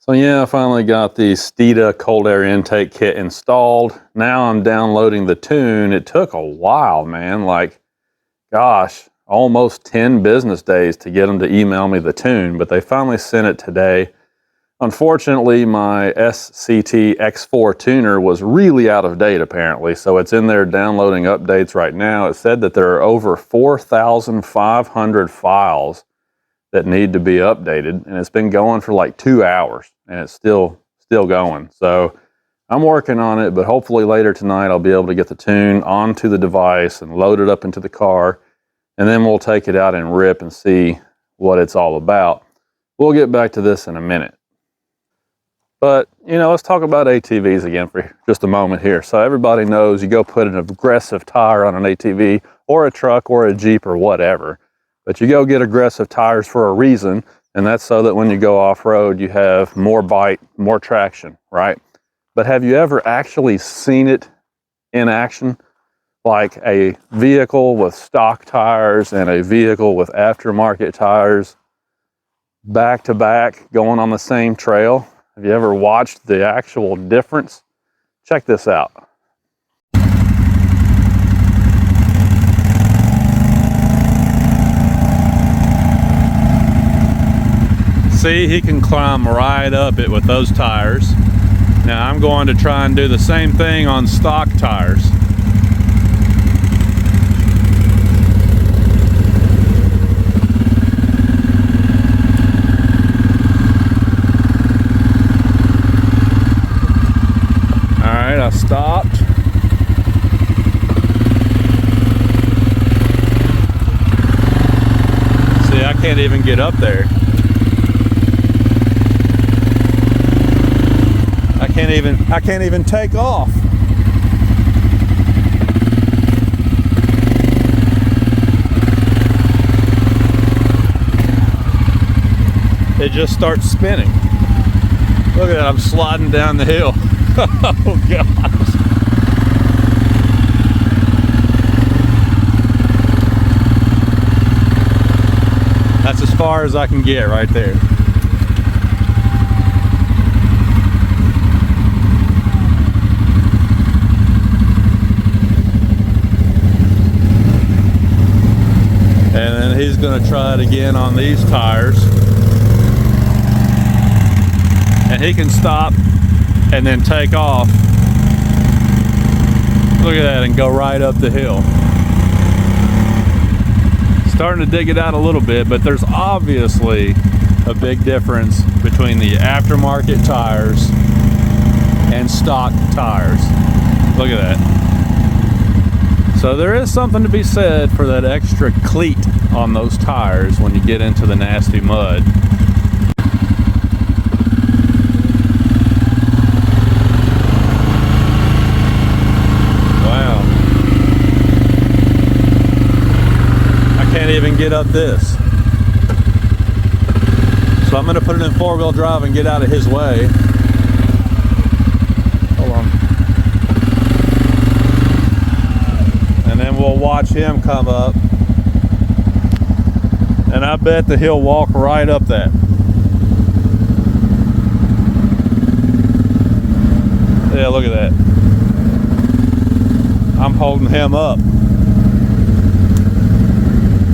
So yeah, I finally got the Steeda cold air intake kit installed. Now I'm downloading the tune. It took a while, man. Like, gosh, almost 10 business days to get them to email me the tune, but they finally sent it today. Unfortunately, my SCT X4 tuner was really out of date apparently, so it's in there downloading updates right now. It said that there are over 4,500 files that need to be updated, and it's been going for like 2 hours and it's still going. So I'm working on it, but hopefully later tonight I'll be able to get the tune onto the device and load it up into the car, and then we'll take it out and rip and see what it's all about. We'll get back to this in a minute. But, you know, let's talk about ATVs again for just a moment here. So everybody knows you go put an aggressive tire on an ATV or a truck or a Jeep or whatever. But you go get aggressive tires for a reason, and that's so that when you go off-road, you have more bite, more traction, right? But have you ever actually seen it in action? Like a vehicle with stock tires and a vehicle with aftermarket tires back to back going on the same trail? Have you ever watched the actual difference? Check this out. See, he can climb right up it with those tires. Now I'm going to try and do the same thing on stock tires. Alright, I stopped. See, I can't even get up there. I can't even take off. It just starts spinning. Look at that, I'm sliding down the hill. Oh gosh. That's as far as I can get right there. And then he's going to try it again on these tires. And he can stop and then take off. Look at that, and go right up the hill. Starting to dig it out a little bit, but there's obviously a big difference between the aftermarket tires and stock tires. Look at that. So there is something to be said for that extra cleat on those tires when you get into the nasty mud. Wow. I can't even get up this. So I'm going to put it in four-wheel drive and get out of his way. Hold on. And then we'll watch him come up, and I bet that he'll walk right up that. Yeah, look at that. I'm holding him up.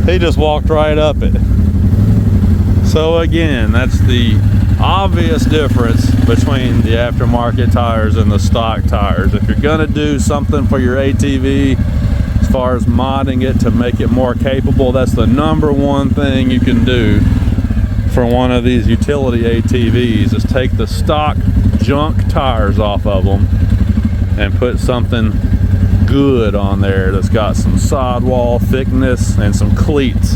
He just walked right up it. So again, that's the obvious difference between the aftermarket tires and the stock tires. If you're gonna do something for your ATV, as far as modding it to make it more capable, that's the #1 thing you can do for one of these utility ATVs, is take the stock junk tires off of them and put something good on there that's got some sidewall thickness and some cleats.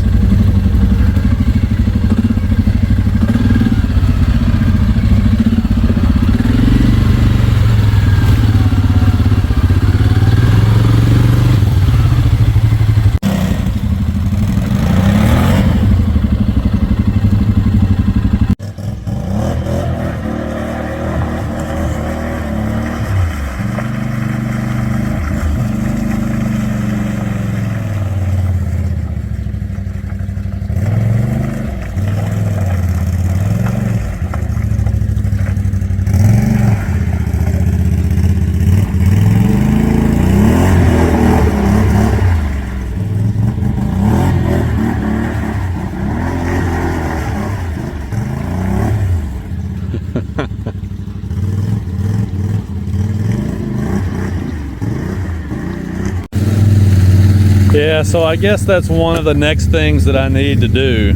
Yeah, so I guess that's one of the next things that I need to do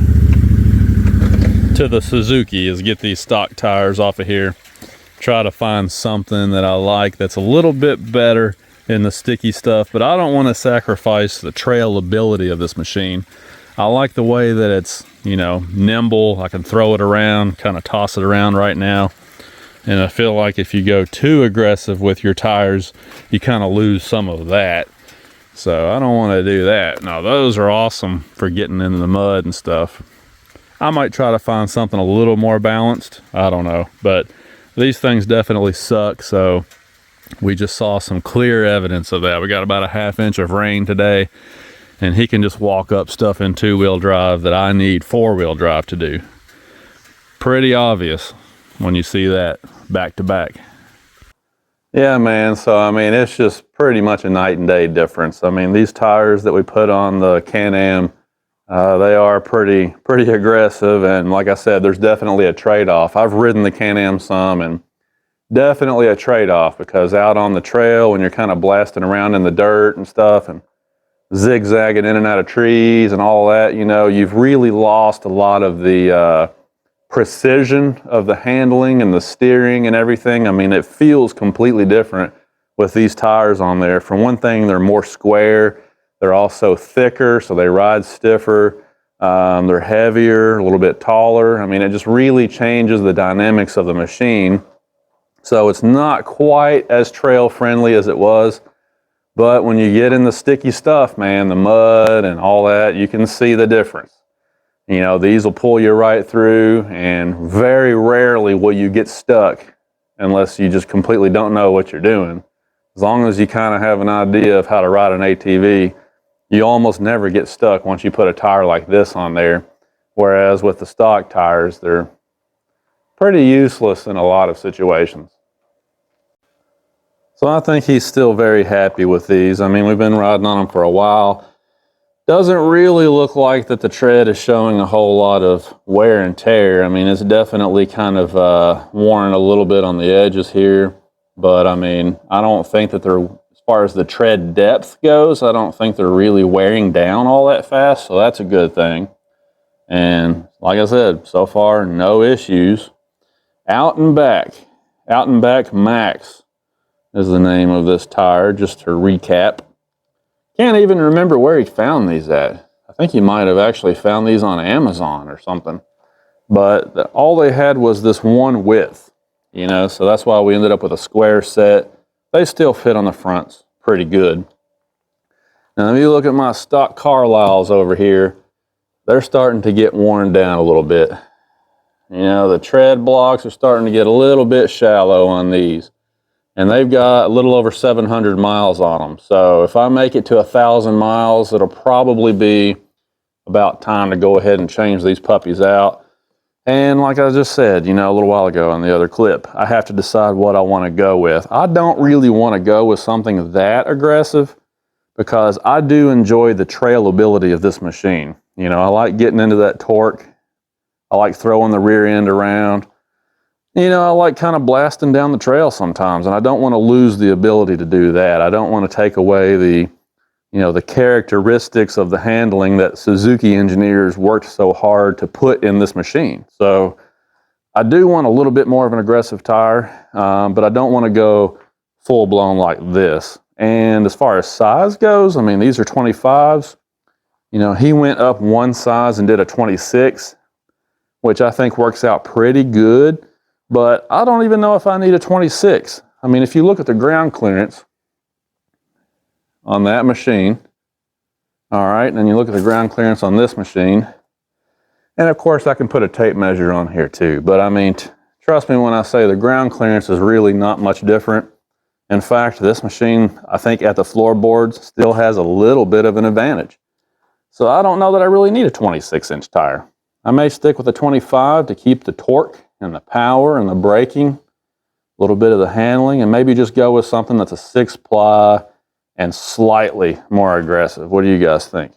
to the Suzuki is get these stock tires off of here. Try to find something that I like that's a little bit better in the sticky stuff, but I don't want to sacrifice the trailability of this machine. I like the way that it's, you know, nimble. I can throw it around, kind of toss it around right now. And I feel like if you go too aggressive with your tires, you kind of lose some of that. So I don't want to do that. Now, those are awesome for getting into the mud and stuff. I might try to find something a little more balanced. I don't know. But these things definitely suck. So we just saw some clear evidence of that. We got about a ½ inch of rain today. And he can just walk up stuff in 2-wheel drive that I need 4-wheel drive to do. Pretty obvious when you see that back to back. Yeah, man. So, I mean, it's just pretty much a night and day difference. I mean, these tires that we put on the Can-Am, they are pretty aggressive. And like I said, there's definitely a trade-off. I've ridden the Can-Am some, and definitely a trade-off, because out on the trail when you're kind of blasting around in the dirt and stuff and zigzagging in and out of trees and all that, you know, you've really lost a lot of the precision of the handling and the steering and everything. I mean, it feels completely different with these tires on there. For one thing, they're more square. They're also thicker, so they ride stiffer. They're heavier, a little bit taller. I mean, it just really changes the dynamics of the machine. So it's not quite as trail friendly as it was. But when you get in the sticky stuff, man, the mud and all that, you can see the difference. You know, these will pull you right through, and very rarely will you get stuck unless you just completely don't know what you're doing. As long as you kind of have an idea of how to ride an ATV, you almost never get stuck once you put a tire like this on there. Whereas with the stock tires, they're pretty useless in a lot of situations. So I think he's still very happy with these. I mean, we've been riding on them for a while. Doesn't really look like that the tread is showing a whole lot of wear and tear. I mean, it's definitely kind of worn a little bit on the edges here. But I mean, I don't think that they're, as far as the tread depth goes, I don't think they're really wearing down all that fast. So that's a good thing. And like I said, so far, no issues. Out and Back Max is the name of this tire, just to recap. Can't even remember where he found these at. I think he might have actually found these on Amazon or something. But all they had was this one width, you know, so that's why we ended up with a square set. They still fit on the fronts pretty good. Now, if you look at my stock Carlisles over here, they're starting to get worn down a little bit. You know, the tread blocks are starting to get a little bit shallow on these. And they've got a little over 700 miles on them. So if I make it to 1,000 miles, it'll probably be about time to go ahead and change these puppies out. And like I just said, you know, a little while ago on the other clip, I have to decide what I want to go with. I don't really want to go with something that aggressive, because I do enjoy the trailability of this machine. You know, I like getting into that torque. I like throwing the rear end around. You know, I like kind of blasting down the trail sometimes, and I don't want to lose the ability to do that. I don't want to take away the, you know, the characteristics of the handling that Suzuki engineers worked so hard to put in this machine. So I do want a little bit more of an aggressive tire, but I don't want to go full blown like this. And as far as size goes, I mean, these are 25s. You know, he went up one size and did a 26, which I think works out pretty good. But I don't even know if I need a 26. I mean, if you look at the ground clearance on that machine, all right, and then you look at the ground clearance on this machine, and of course I can put a tape measure on here too. But I mean, trust me when I say the ground clearance is really not much different. In fact, this machine, I think at the floorboards, still has a little bit of an advantage. So I don't know that I really need a 26-inch tire. I may stick with a 25 to keep the torque and the power and the braking, a little bit of the handling, and maybe just go with something that's a 6-ply and slightly more aggressive. What do you guys think?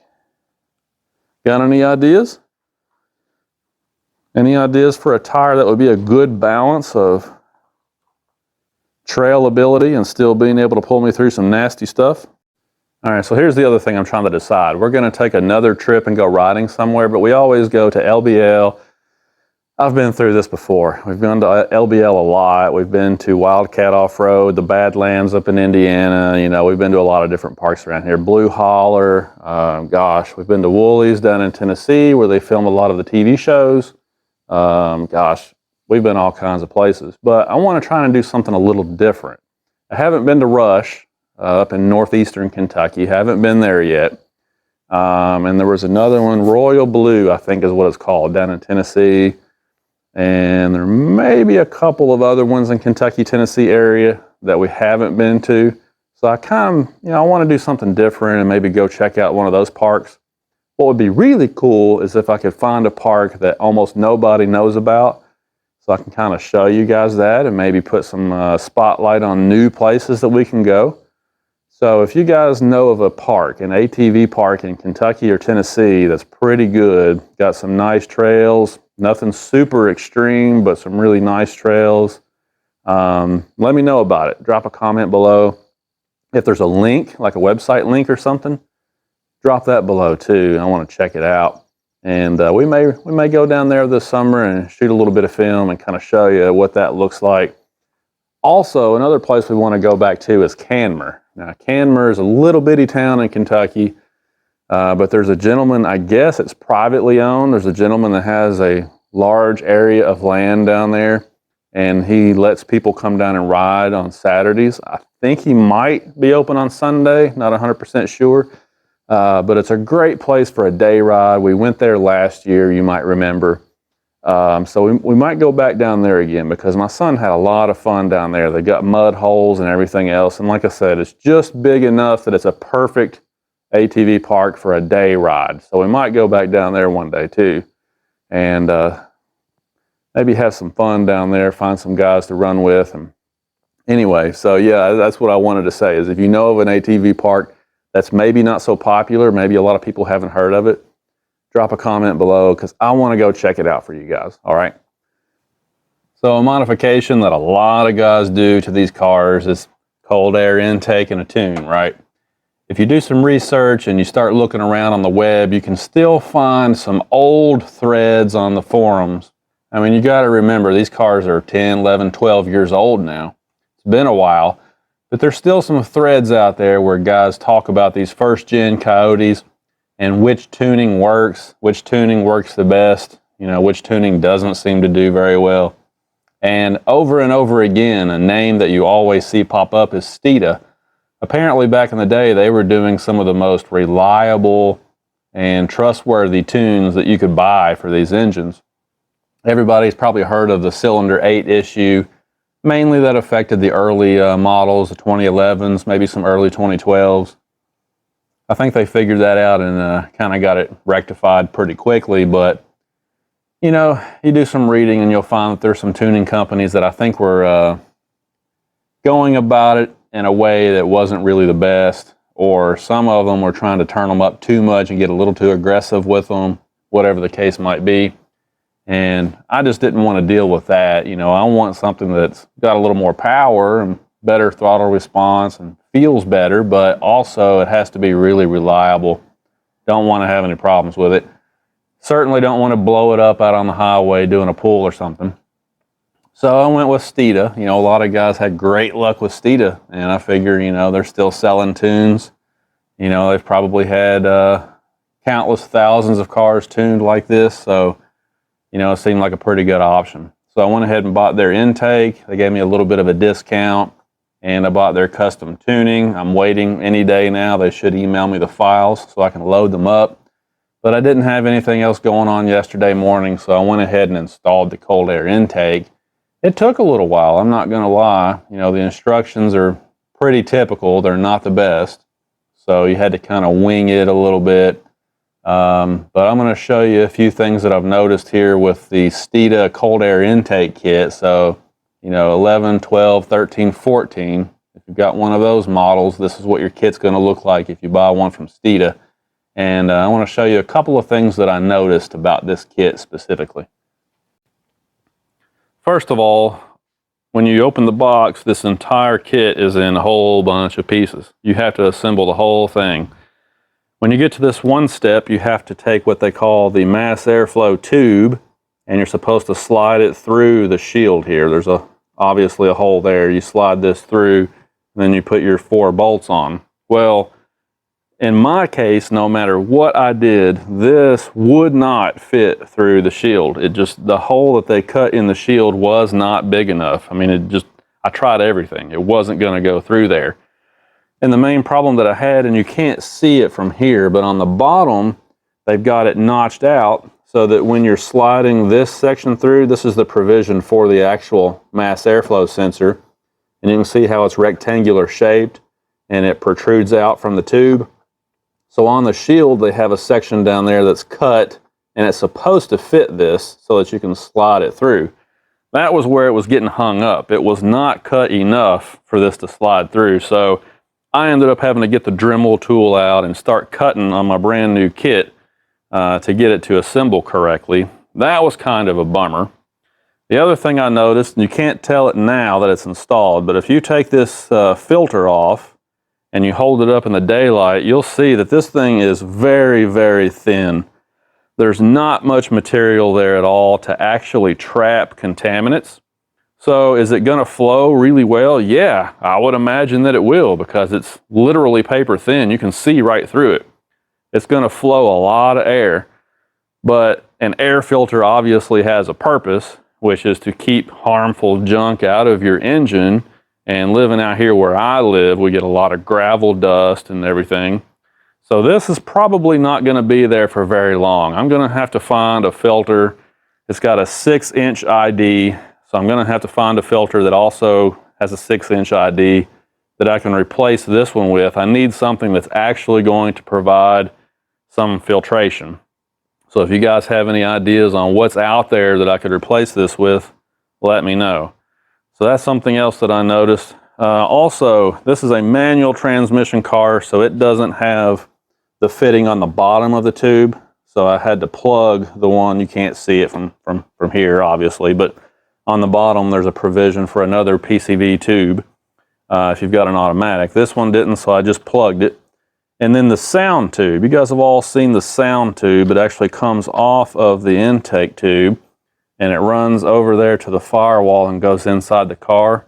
Got any ideas? Any ideas for a tire that would be a good balance of trailability and still being able to pull me through some nasty stuff? All right, so here's the other thing I'm trying to decide. We're going to take another trip and go riding somewhere, but we always go to LBL. I've been through this before. We've gone to LBL a lot. We've been to Wildcat Off-Road, the Badlands up in Indiana. You know, we've been to a lot of different parks around here. Blue Holler. Gosh, we've been to Woolies down in Tennessee where they film a lot of the TV shows. Gosh, we've been all kinds of places. But I want to try and do something a little different. I haven't been to Rush up in northeastern Kentucky. Haven't been there yet. And there was another one, Royal Blue, I think is what it's called, down in Tennessee. And there may be a couple of other ones in Kentucky, Tennessee area that we haven't been to. So I kind of, I want to do something different and maybe go check out one of those parks. What would be really cool is if I could find a park that almost nobody knows about. So I can kind of show you guys that and maybe put some spotlight on new places that we can go. So if you guys know of a park, an ATV park in Kentucky or Tennessee that's pretty good, got some nice trails, nothing super extreme, but some really nice trails, let me know about it. Drop a comment below. If there's a link, like a website link or something, drop that below too. I want to check it out. And we may go down there this summer and shoot a little bit of film and kind of show you what that looks like. Also, another place we want to go back to is Canmer. Now, Canmer is a little bitty town in Kentucky, but there's a gentleman, I guess it's privately owned. There's a gentleman that has a large area of land down there, and he lets people come down and ride on Saturdays. I think he might be open on Sunday, not 100% sure, but it's a great place for a day ride. We went there last year, you might remember. So we might go back down there again because my son had a lot of fun down there. They got mud holes and everything else. And like I said, it's just big enough that it's a perfect ATV park for a day ride. So we might go back down there one day too. And maybe have some fun down there, find some guys to run with. And anyway, so yeah, that's what I wanted to say is if you know of an ATV park that's maybe not so popular, maybe a lot of people haven't heard of it, drop a comment below because I want to go check it out for you guys, all right? So a modification that a lot of guys do to these cars is cold air intake and a tune, right? If you do some research and you start looking around on the web, you can still find some old threads on the forums. I mean, you got to remember, these cars are 10, 11, 12 years old now. It's been a while, but there's still some threads out there where guys talk about these first-gen Coyotes and which tuning works the best, which tuning doesn't seem to do very well. And over again, a name that you always see pop up is Steeda. Apparently back in the day, they were doing some of the most reliable and trustworthy tunes that you could buy for these engines. Everybody's probably heard of the cylinder 8 issue. Mainly that affected the early models, the 2011s, maybe some early 2012s. I think they figured that out and kind of got it rectified pretty quickly, but you do some reading and you'll find that there's some tuning companies that I think were going about it in a way that wasn't really the best, or some of them were trying to turn them up too much and get a little too aggressive with them, whatever the case might be. And I just didn't want to deal with that. I want something that's got a little more power and better throttle response and feels better, but also it has to be really reliable. Don't want to have any problems with it. Certainly don't want to blow it up out on the highway doing a pull or something. So I went with Steeda. A lot of guys had great luck with Steeda, and I figure, they're still selling tunes. They've probably had countless thousands of cars tuned like this, so, it seemed like a pretty good option. So I went ahead and bought their intake. They gave me a little bit of a discount, and I bought their custom tuning. I'm waiting any day now. They should email me the files so I can load them up. But I didn't have anything else going on yesterday morning, so I went ahead and installed the cold air intake. It took a little while, I'm not going to lie. The instructions are pretty typical. They're not the best. So you had to kind of wing it a little bit. But I'm going to show you a few things that I've noticed here with the Steeda cold air intake kit. So, 11, 12, 13, 14. If you've got one of those models, this is what your kit's going to look like if you buy one from Steeda. And I want to show you a couple of things that I noticed about this kit specifically. First of all, when you open the box, this entire kit is in a whole bunch of pieces. You have to assemble the whole thing. When you get to this one step, you have to take what they call the mass airflow tube, and you're supposed to slide it through the shield here. There's obviously a hole there. You slide this through, and then you put your 4 bolts on. Well, in my case, no matter what I did, this would not fit through the shield. The hole that they cut in the shield was not big enough. I mean, I tried everything. It wasn't going to go through there. And the main problem that I had, and you can't see it from here, but on the bottom, they've got it notched out so that when you're sliding this section through, this is the provision for the actual mass airflow sensor. And you can see how it's rectangular shaped and it protrudes out from the tube. So on the shield, they have a section down there that's cut, and it's supposed to fit this so that you can slide it through. That was where it was getting hung up. It was not cut enough for this to slide through. So I ended up having to get the Dremel tool out and start cutting on my brand new kit to get it to assemble correctly. That was kind of a bummer. The other thing I noticed, and you can't tell it now that it's installed, but if you take this filter off, and you hold it up in the daylight, you'll see that this thing is very, very thin. There's not much material there at all to actually trap contaminants. So is it gonna flow really well? Yeah, I would imagine that it will, because it's literally paper thin. You can see right through it. It's gonna flow a lot of air, but an air filter obviously has a purpose, which is to keep harmful junk out of your engine. And living out here where I live, we get a lot of gravel dust and everything. So this is probably not going to be there for very long. I'm going to have to find a filter. It's got a 6-inch ID, so I'm going to have to find a filter that also has a 6-inch ID that I can replace this one with. I need something that's actually going to provide some filtration. So if you guys have any ideas on what's out there that I could replace this with, let me know. So that's something else that I noticed. Also, this is a manual transmission car, so it doesn't have the fitting on the bottom of the tube. So I had to plug the one, you can't see it from here, obviously, but on the bottom there's a provision for another PCV tube if you've got an automatic. This one didn't, so I just plugged it. And then the sound tube. You guys have all seen the sound tube. It actually comes off of the intake tube, and it runs over there to the firewall and goes inside the car.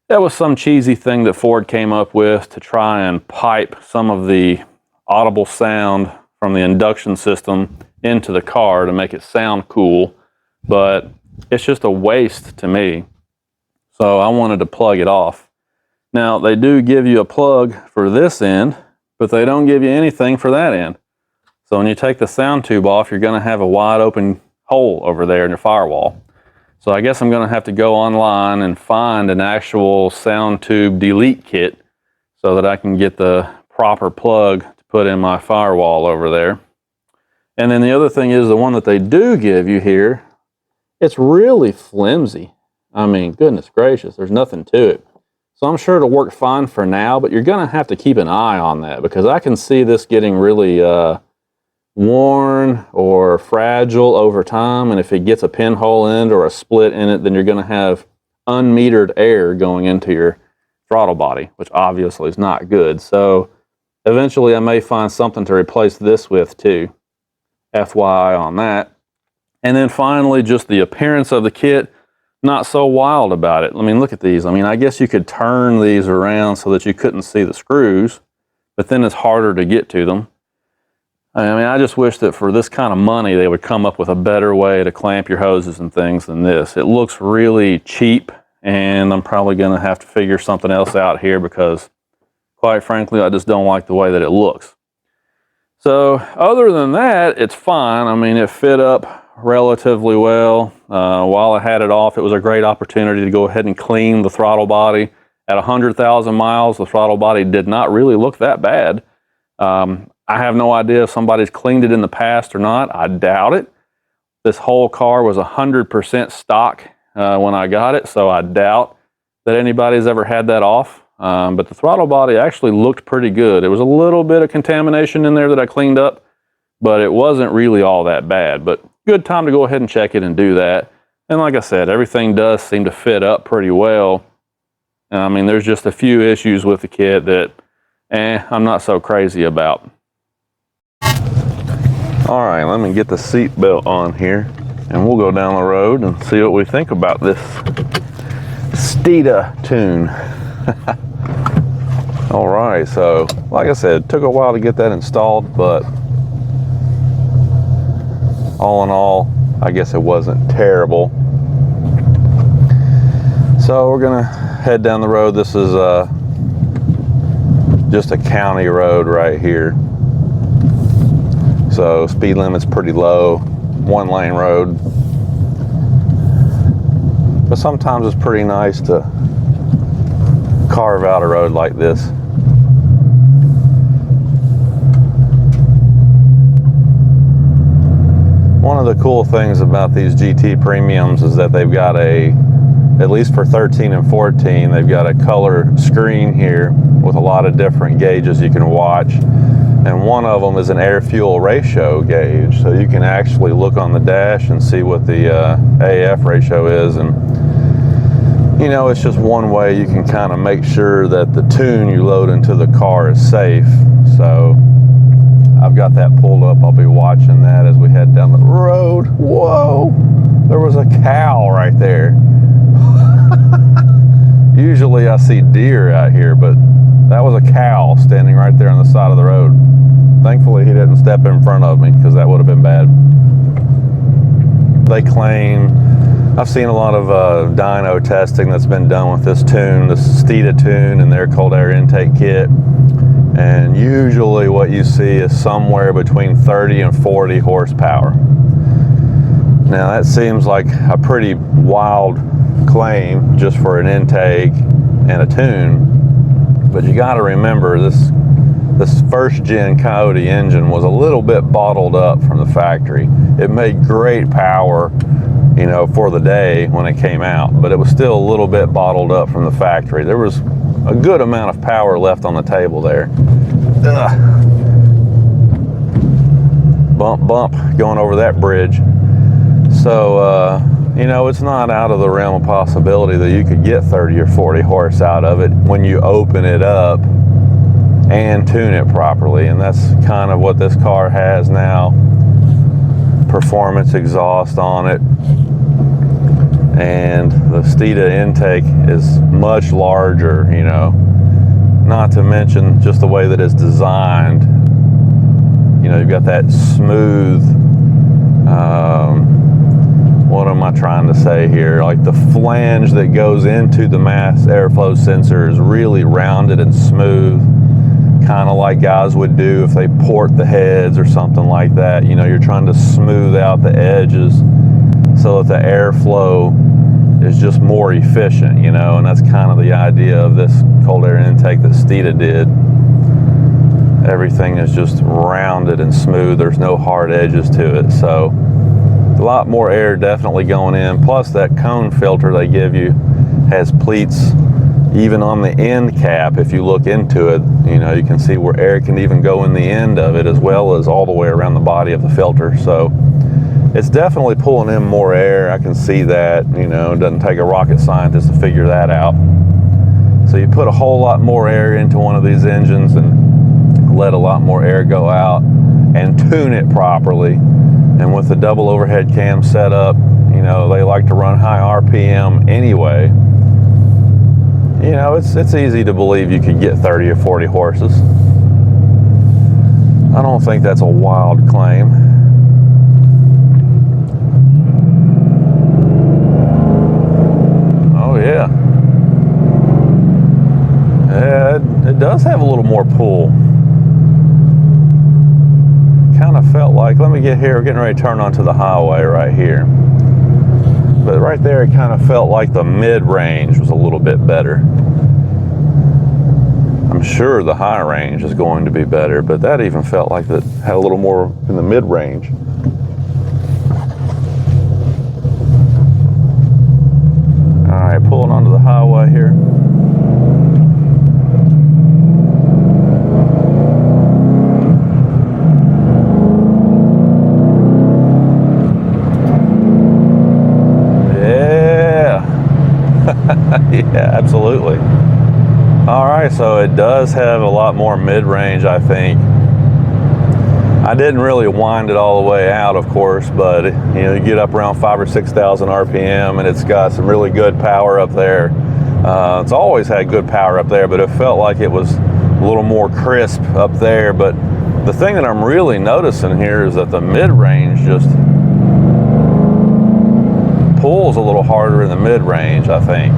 That was some cheesy thing that Ford came up with to try and pipe some of the audible sound from the induction system into the car to make it sound cool, but it's just a waste to me. So I wanted to plug it off. Now, they do give you a plug for this end, but they don't give you anything for that end. So when you take the sound tube off, you're going to have a wide open hole over there in your firewall. So I guess I'm going to have to go online and find an actual sound tube delete kit so that I can get the proper plug to put in my firewall over there. And then the other thing is the one that they do give you here, it's really flimsy. I mean, goodness gracious, there's nothing to it. So I'm sure it'll work fine for now, but you're going to have to keep an eye on that, because I can see this getting really worn or fragile over time, and if it gets a pinhole in it or a split in it, then you're going to have unmetered air going into your throttle body, which obviously is not good. So eventually I may find something to replace this with too. FYI on that. And then finally, just the appearance of the kit, not so wild about it. I mean, look at these. I mean, I guess you could turn these around so that you couldn't see the screws, but then it's harder to get to them. I mean, I just wish that for this kind of money, they would come up with a better way to clamp your hoses and things than this. It looks really cheap, and I'm probably going to have to figure something else out here because, quite frankly, I just don't like the way that it looks. So, other than that, it's fine. I mean, it fit up relatively well. While I had it off, it was a great opportunity to go ahead and clean the throttle body. At 100,000 miles, the throttle body did not really look that bad. I have no idea if somebody's cleaned it in the past or not. I doubt it. This whole car was 100% stock when I got it, so I doubt that anybody's ever had that off. But the throttle body actually looked pretty good. There was a little bit of contamination in there that I cleaned up, but it wasn't really all that bad. But good time to go ahead and check it and do that. And like I said, everything does seem to fit up pretty well. I mean, there's just a few issues with the kit that I'm not so crazy about. All right, let me get the seat belt on here and we'll go down the road and see what we think about this Steeda tune. All right, so like I said, it took a while to get that installed, but all in all, I guess it wasn't terrible. So we're gonna head down the road. This is just a county road right here. So speed limit's pretty low, 1-lane road. But sometimes it's pretty nice to carve out a road like this. One of the cool things about these GT Premiums is that they've got at least for 13 and 14, they've got a color screen here with a lot of different gauges you can watch. And one of them is an air-fuel ratio gauge. So you can actually look on the dash and see what the AF ratio is. And, you know, it's just one way you can kind of make sure that the tune you load into the car is safe. So I've got that pulled up. I'll be watching that as we head down the road. Whoa, there was a cow right there. Usually I see deer out here, but that was a cow standing right there on the side of the road. Thankfully he didn't step in front of me because that would have been bad. They claim, I've seen a lot of dyno testing that's been done with this tune, this Steeda tune and their cold air intake kit. And usually what you see is somewhere between 30 and 40 horsepower. Now that seems like a pretty wild claim just for an intake and a tune, but you got to remember this first gen Coyote engine was a little bit bottled up from the factory. It made great power, you know, for the day when it came out, but it was still a little bit bottled up from the factory. There was a good amount of power left on the table there. Ugh. Bump, bump, going over that bridge. So, you know, it's not out of the realm of possibility that you could get 30 or 40 horse out of it when you open it up and tune it properly. And that's kind of what this car has now. Performance exhaust on it. And the Steeda intake is much larger, you know. Not to mention just the way that it's designed. You know, you've got that smooth, what am I trying to say here? Like the flange that goes into the mass airflow sensor is really rounded and smooth, kind of like guys would do if they port the heads or something like that. You know, you're trying to smooth out the edges so that the airflow is just more efficient, you know, and that's kind of the idea of this cold air intake that Steeda did. Everything is just rounded and smooth. There's no hard edges to it. So a lot more air definitely going in. Plus that cone filter they give you has pleats even on the end cap. If you look into it, you know, you can see where air can even go in the end of it as well as all the way around the body of the filter. So it's definitely pulling in more air. I can see that, you know, it doesn't take a rocket scientist to figure that out. So you put a whole lot more air into one of these engines and let a lot more air go out and tune it properly. And with the double overhead cam set up, you know, they like to run high RPM anyway. You know, it's easy to believe you could get 30 or 40 horses. I don't think that's a wild claim. Oh yeah. Yeah, it does have a little more pull. Kind of felt like, let me get here, we're getting ready to turn onto the highway right here. But right there, it kind of felt like the mid-range was a little bit better. I'm sure the high range is going to be better, but that even felt like it had a little more in the mid-range. All right, pulling onto the highway here. Yeah, absolutely. All right, so it does have a lot more mid-range, I think. I didn't really wind it all the way out, of course, but you get up around 5,000 or 6,000 RPM, and it's got some really good power up there. It's always had good power up there, but it felt like it was a little more crisp up there. But the thing that I'm really noticing here is that the mid-range just pulls a little harder in the mid-range, I think.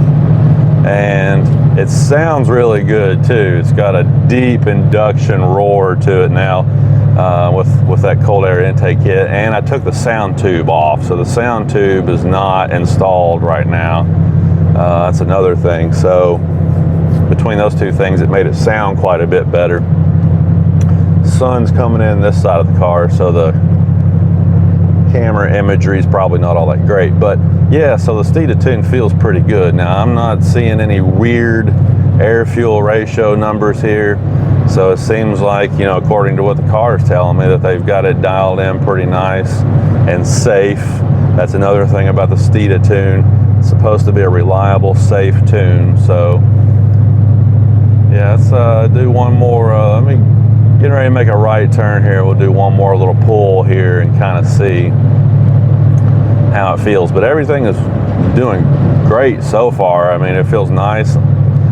And it sounds really good too. It's got a deep induction roar to it now with that cold air intake kit. And I took the sound tube off, so the sound tube is not installed right now. That's another thing. So between those two things, it made it sound quite a bit better. Sun's coming in this side of the car, so the camera imagery is probably not all that great, but yeah, so the Steeda tune feels pretty good. Now I'm not seeing any weird air fuel ratio numbers here, so it seems like, according to what the car is telling me, that they've got it dialed in pretty nice and safe. That's another thing about the Steeda tune. It's supposed to be a reliable, safe tune. So yeah, let's do one more. Let me get ready to make a right turn here. We'll do one more little pull here and kind of see how it feels. But everything is doing great so far. I mean, it feels nice.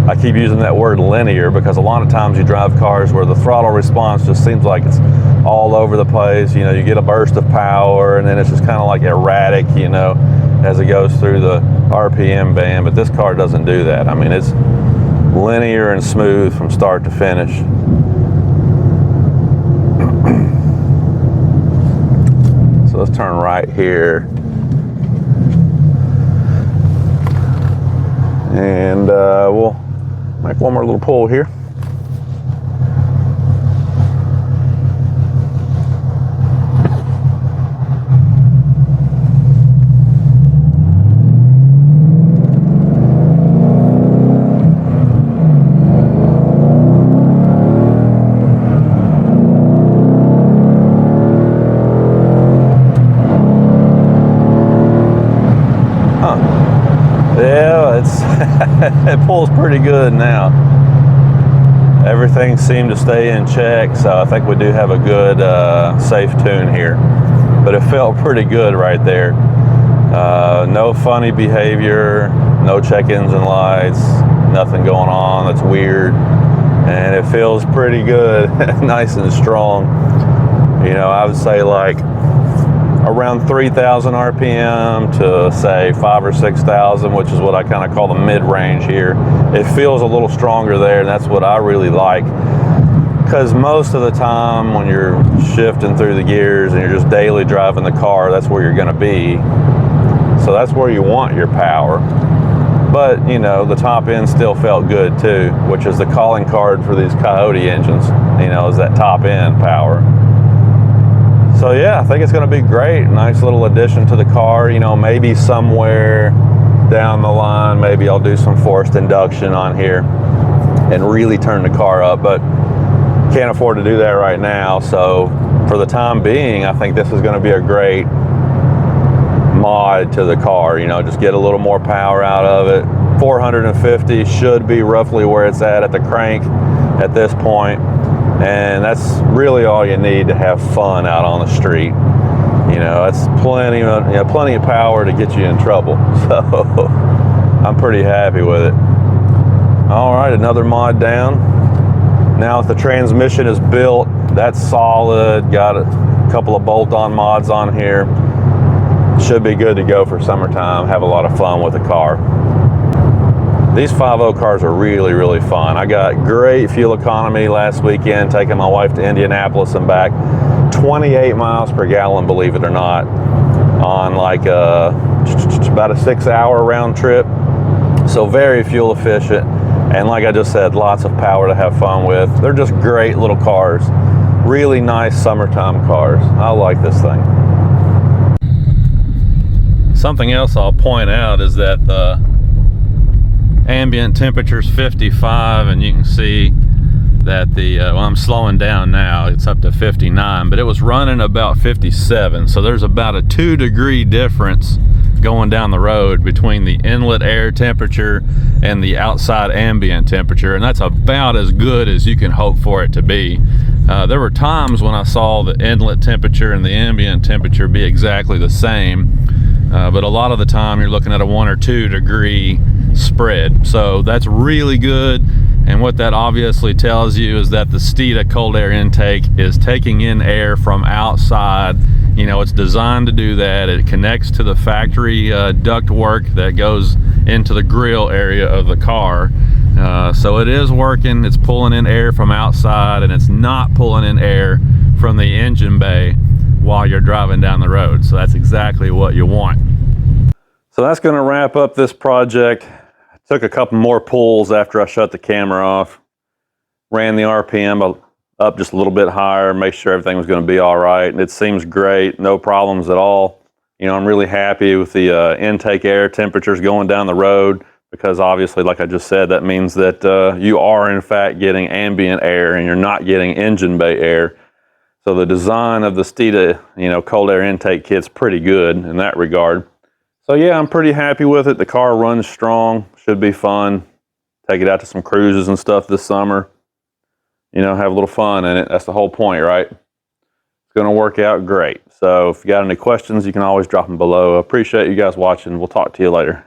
I keep using that word linear because a lot of times you drive cars where the throttle response just seems like it's all over the place. You get a burst of power and then it's just kind of like erratic, as it goes through the RPM band. But this car doesn't do that. I mean, it's linear and smooth from start to finish. So let's turn right here. And we'll make one more little pull here. It pulls pretty good now. Everything seemed to stay in check, so I think we do have a good safe tune here. But it felt pretty good right there. No funny behavior, no check-ins and lights, nothing going on that's weird, and it feels pretty good. Nice and strong. I would say like around 3,000 RPM to say 5,000 or 6,000, which is what I kind of call the mid-range here. It feels a little stronger there, and that's what I really like. Because most of the time when you're shifting through the gears and you're just daily driving the car, that's where you're going to be. So that's where you want your power. But, the top end still felt good too, which is the calling card for these Coyote engines, is that top end power. So yeah, I think it's going to be great. Nice little addition to the car. Maybe somewhere down the line, maybe I'll do some forced induction on here and really turn the car up, but can't afford to do that right now. So for the time being, I think this is going to be a great mod to the car. Just get a little more power out of it. 450 should be roughly where it's at the crank at this point. And that's really all you need to have fun out on the street. That's plenty of power to get you in trouble. So I'm pretty happy with it. All right, another mod down. Now if the transmission is built, that's solid. Got a couple of bolt-on mods on here. Should be good to go for summertime. Have a lot of fun with the car. These 5.0 cars are really, really fun. I got great fuel economy last weekend, taking my wife to Indianapolis and back. 28 miles per gallon, believe it or not, on like about a 6-hour round trip. So very fuel efficient. And like I just said, lots of power to have fun with. They're just great little cars. Really nice summertime cars. I like this thing. Something else I'll point out is that the ambient temperature's 55, and you can see that the well, I'm slowing down now, it's up to 59, but it was running about 57, so there's about a 2-degree difference going down the road between the inlet air temperature and the outside ambient temperature, and that's about as good as you can hope for it to be. There were times when I saw the inlet temperature and the ambient temperature be exactly the same, but a lot of the time you're looking at a 1 or 2 degree spread. So that's really good, and what that obviously tells you is that the Steeda cold air intake is taking in air from outside. You know, it's designed to do that. It connects to the factory duct work that goes into the grill area of the car. So it is working. It's pulling in air from outside, and it's not pulling in air from the engine bay while you're driving down the road. So that's exactly what you want. So that's going to wrap up this project. I took a couple more pulls after I shut the camera off. Ran the RPM up just a little bit higher, make sure everything was going to be all right. And it seems great, no problems at all. You know, I'm really happy with the intake air temperatures going down the road, because obviously, like I just said, that means that you are in fact getting ambient air and you're not getting engine bay air. So the design of the Steeda, you know, cold air intake kit's pretty good in that regard. So yeah, I'm pretty happy with it. The car runs strong, should be fun. Take it out to some cruises and stuff this summer. You know, have a little fun in it. That's the whole point, right? It's going to work out great. So if you got any questions, you can always drop them below. I appreciate you guys watching. We'll talk to you later.